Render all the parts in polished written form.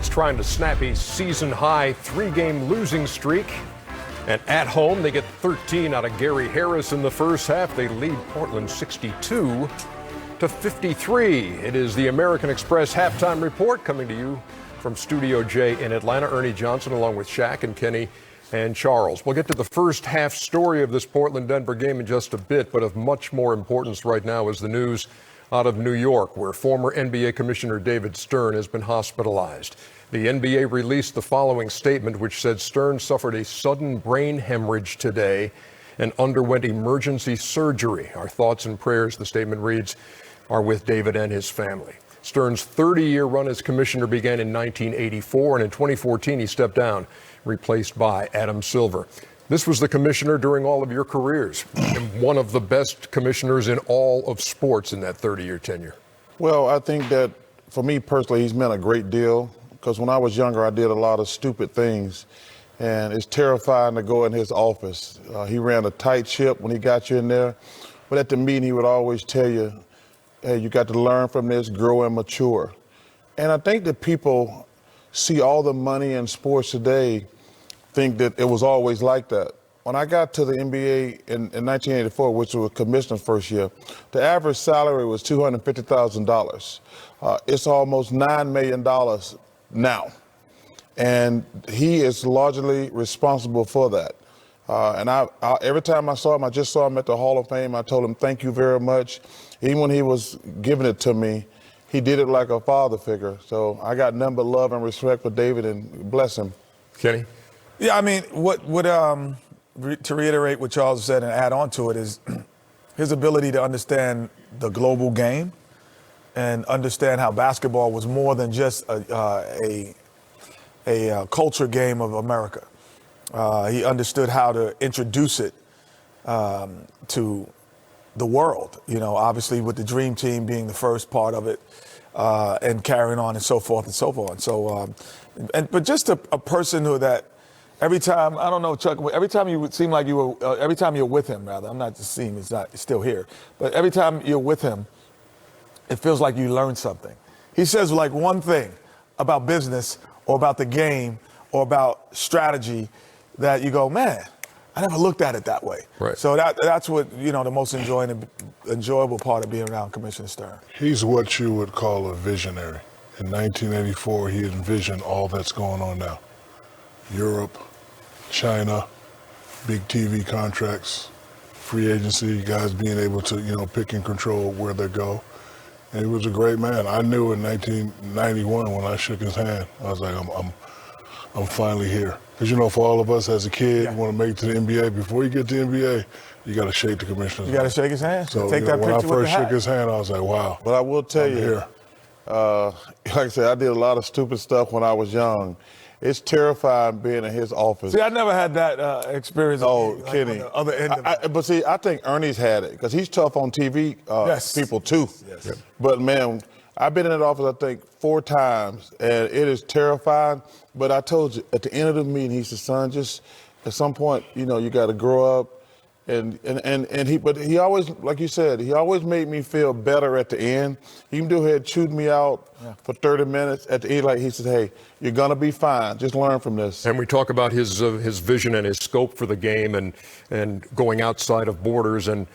Nuggets trying to snap a season-high 3-game losing streak. And at home, they get 13 out of Gary Harris in the first half. They lead Portland 62-53. It is the American Express halftime report coming to you from Studio J in Atlanta. Ernie Johnson along with Shaq and Kenny and Charles. We'll get to the first half story of this Portland-Denver game in just a bit, but of much more importance right now is the news out of New York, where former NBA Commissioner David Stern has been hospitalized. The NBA released the following statement, which said Stern suffered a sudden brain hemorrhage today and underwent emergency surgery. Our thoughts and prayers, the statement reads, are with David and his family. Stern's 30-year run as commissioner began in 1984, and in 2014 he stepped down, replaced by Adam Silver. This was the commissioner during all of your careers, and one of the best commissioners in all of sports in that 30-year tenure. Well, I think that for me personally, he's meant a great deal, because when I was younger, I did a lot of stupid things, and it's terrifying to go in his office. He ran a tight ship when he got you in there, but at the meeting, he would always tell you, hey, you got to learn from this, grow and mature. And I think that people see all the money in sports today, think that it was always like that. When I got to the NBA in 1984, which was commissioner's first year, the average salary was $250,000. It's almost $9 million now. And he is largely responsible for that. And every time I saw him, I just saw him at the Hall of Fame. I told him, thank you very much. Even when he was giving it to me, he did it like a father figure. So I got nothing but love and respect for David, and bless him. Kenny? Yeah, I mean, to reiterate what Charles said and add on to it is his ability to understand the global game and understand how basketball was more than just a culture game of America. He understood how to introduce it to the world, you know, obviously with the Dream Team being the first part of it and carrying on and so forth and so forth. So, but just a person who that every time, I don't know, Chuck, every time you would seem like you were, every time you're with him, rather, I'm not just seeing, he's still here, but every time you're with him, it feels like you learn something. He says like one thing about business or about the game or about strategy that you go, man, I never looked at it that way. Right. So that's what, you know, the most enjoyable part of being around Commissioner Stern. He's what you would call a visionary. In 1984, he envisioned all that's going on now. Europe, China, big TV contracts, free agency, guys being able to, you know, pick and control where they go. And he was a great man. I knew in 1991 when I shook his hand, I was like, I'm finally here. Because, you know, for all of us as a kid, you want to make it to the NBA. Before you get to the NBA, you got to shake the commissioner's hand. You got to shake his hand. So, take that when picture I first with the hat. shook his hand, I was like, wow. But I will tell you, here. Like I said, I did a lot of stupid stuff when I was young. It's terrifying being in his office. See, I never had that experience. Oh, like kidding. On the other end of it. But see, I think Ernie's had it, because he's tough on TV people too. Yes. Yep. But man, I've been in that office, I think, 4 times, and it is terrifying. But I told you, at the end of the meeting, he said, son, just at some point, you know, you got to grow up. But he always, like you said, he always made me feel better at the end. Even though he had chewed me out for 30 minutes, at the end, like he said, hey, you're going to be fine. Just learn from this. And we talk about his vision and his scope for the game and going outside of borders. And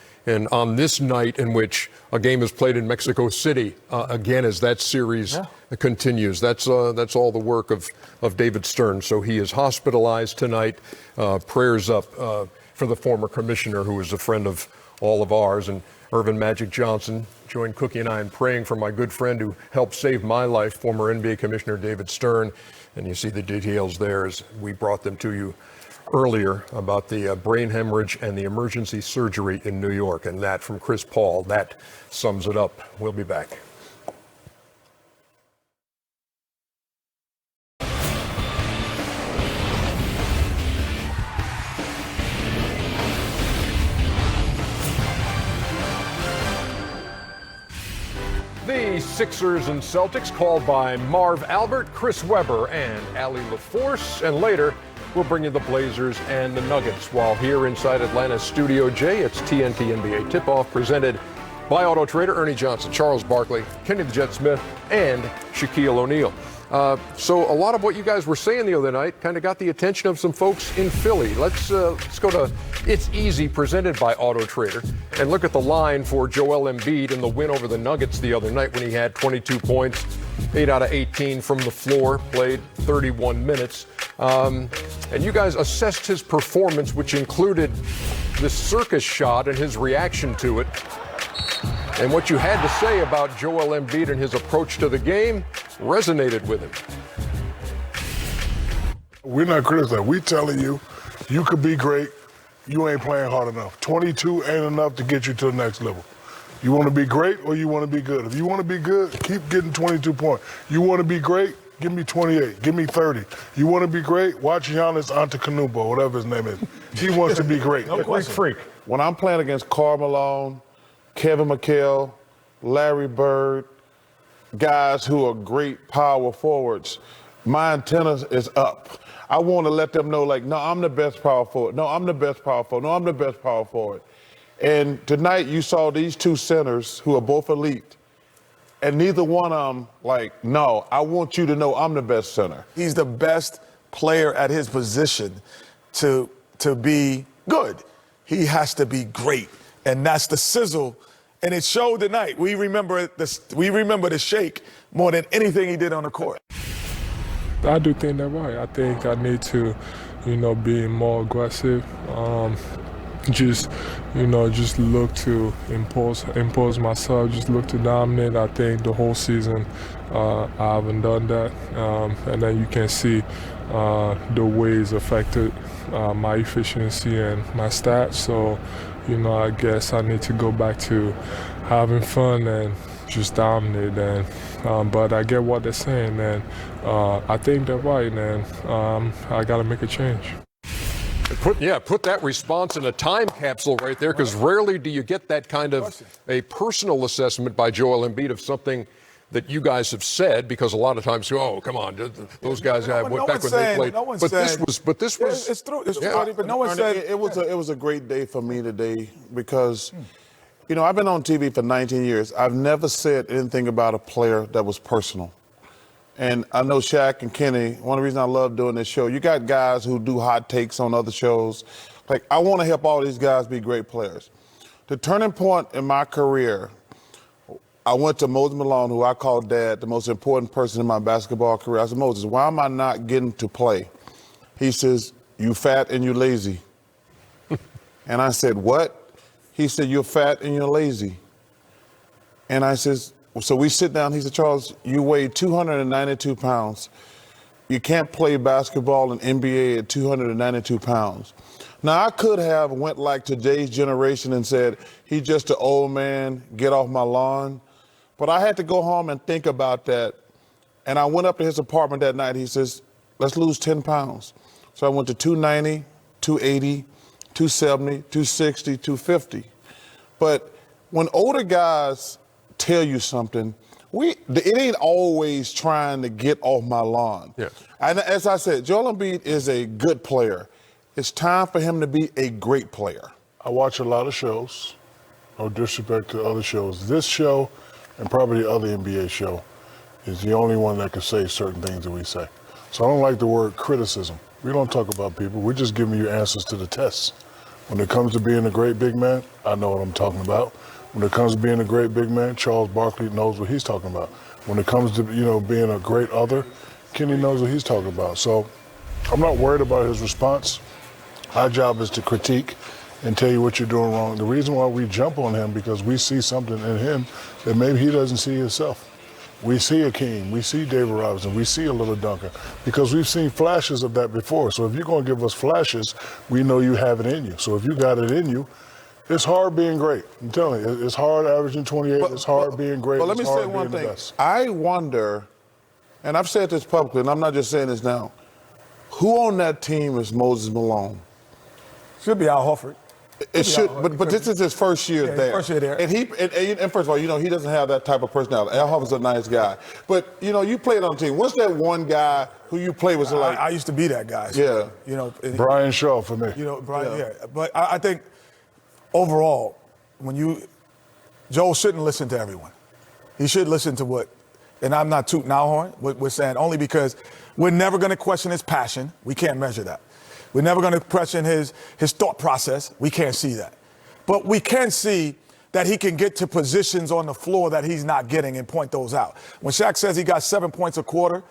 on this night in which a game is played in Mexico City, again, as that series continues, that's all the work of David Stern. So he is hospitalized tonight. Prayers up for the former commissioner, who is a friend of all of ours. And Irvin Magic Johnson joined Cookie and I in praying for my good friend who helped save my life, former NBA Commissioner David Stern. And you see the details there as we brought them to you earlier about the brain hemorrhage and the emergency surgery in New York. And that from Chris Paul, that sums it up. We'll be back. The Sixers and Celtics, called by Marv Albert, Chris Webber, and Allie LaForce. And later, we'll bring you the Blazers and the Nuggets. While here inside Atlanta's Studio J, it's TNT NBA Tip-Off presented by Auto Trader Ernie Johnson, Charles Barkley, Kenny the Jet Smith, and Shaquille O'Neal. So a lot of what you guys were saying the other night kind of got the attention of some folks in Philly. Let's go to It's Easy, presented by Auto Trader, and look at the line for Joel Embiid in the win over the Nuggets the other night when he had 22 points, 8 out of 18 from the floor, played 31 minutes. And you guys assessed his performance, which included this circus shot and his reaction to it. And what you had to say about Joel Embiid and his approach to the game resonated with him. We're not criticizing. We're telling you, you could be great. You ain't playing hard enough. 22 ain't enough to get you to the next level. You want to be great or you want to be good? If you want to be good, keep getting 22 points. You want to be great? Give me 28. Give me 30. You want to be great? Watch Giannis Antetokounmpo, whatever his name is. He wants to be great. No question. Freak. When I'm playing against Carmelo, Kevin McHale, Larry Bird, guys who are great power forwards, my antenna is up. I want to let them know, like, no, I'm the best power forward. No, I'm the best power forward. No, I'm the best power forward. And tonight you saw these two centers who are both elite, and neither one of them, like, no, I want you to know I'm the best center. He's the best player at his position to be good. He has to be great, and that's the sizzle. And it showed tonight. We remember the shake more than anything he did on the court. I do think that right. I think I need to, be more aggressive. Just look to impose myself. Just look to dominate. I think the whole season I haven't done that, and then you can see the ways affected my efficiency and my stats. So, I guess I need to go back to having fun and just dominate. And but I get what they're saying, and I think they're right, and I got to make a change. Put that response in a time capsule right there, because rarely do you get that kind of a personal assessment by Joel Embiid of something that you guys have said, because a lot of times, oh, come on, those guys went back when they played. But this was. It's true, but no one said it was a great day for me today because, I've been on TV for 19 years. I've never said anything about a player that was personal. And I know Shaq and Kenny, one of the reasons I love doing this show, you got guys who do hot takes on other shows. Like, I want to help all these guys be great players. The turning point in my career, I went to Moses Malone, who I call Dad, the most important person in my basketball career. I said, Moses, why am I not getting to play? He says, you fat and you lazy. And I said, what? He said, you're fat and you're lazy. And I says, so we sit down. He said, Charles, you weigh 292 pounds. You can't play basketball in NBA at 292 pounds. Now, I could have went like today's generation and said, he's just an old man, get off my lawn. But I had to go home and think about that. And I went up to his apartment that night. He says, let's lose 10 pounds. So I went to 290, 280, 270, 260, 250. But when older guys tell you something, it ain't always trying to get off my lawn. Yeah. And as I said, Joel Embiid is a good player. It's time for him to be a great player. I watch a lot of shows, no disrespect to other shows. This show and probably the other NBA show is the only one that can say certain things that we say. So I don't like the word criticism. We don't talk about people. We're just giving you answers to the tests. When it comes to being a great big man, I know what I'm talking about. When it comes to being a great big man, Charles Barkley knows what he's talking about. When it comes to, being a great other, Kenny knows what he's talking about. So I'm not worried about his response. Our job is to critique and tell you what you're doing wrong. The reason why we jump on him, because we see something in him that maybe he doesn't see himself. We see Akeem, we see David Robinson, we see a little Duncan, because we've seen flashes of that before. So if you're going to give us flashes, we know you have it in you. So if you got it in you, it's hard being great. I'm telling you, it's hard averaging 28. It's hard being great. But let me say one thing. I wonder, and I've said this publicly, and I'm not just saying this now, who on that team is Moses Malone? Should be Al Horford. It should, but this is his first year there. First year there. And first of all, he doesn't have that type of personality. Al Horford's a nice guy. But, you played on a team. What's that one guy who you play with? I used to be that guy. So, yeah. Brian Shaw for me. Brian, yeah. But I think overall, Joel shouldn't listen to everyone. He should listen to what And I'm not tooting our horn. We're saying only because we're never going to question his passion. We can't measure that. We're never going to question his thought process. We can't see that. But we can see that he can get to positions on the floor that he's not getting and point those out. When Shaq says he got 7 points a quarter,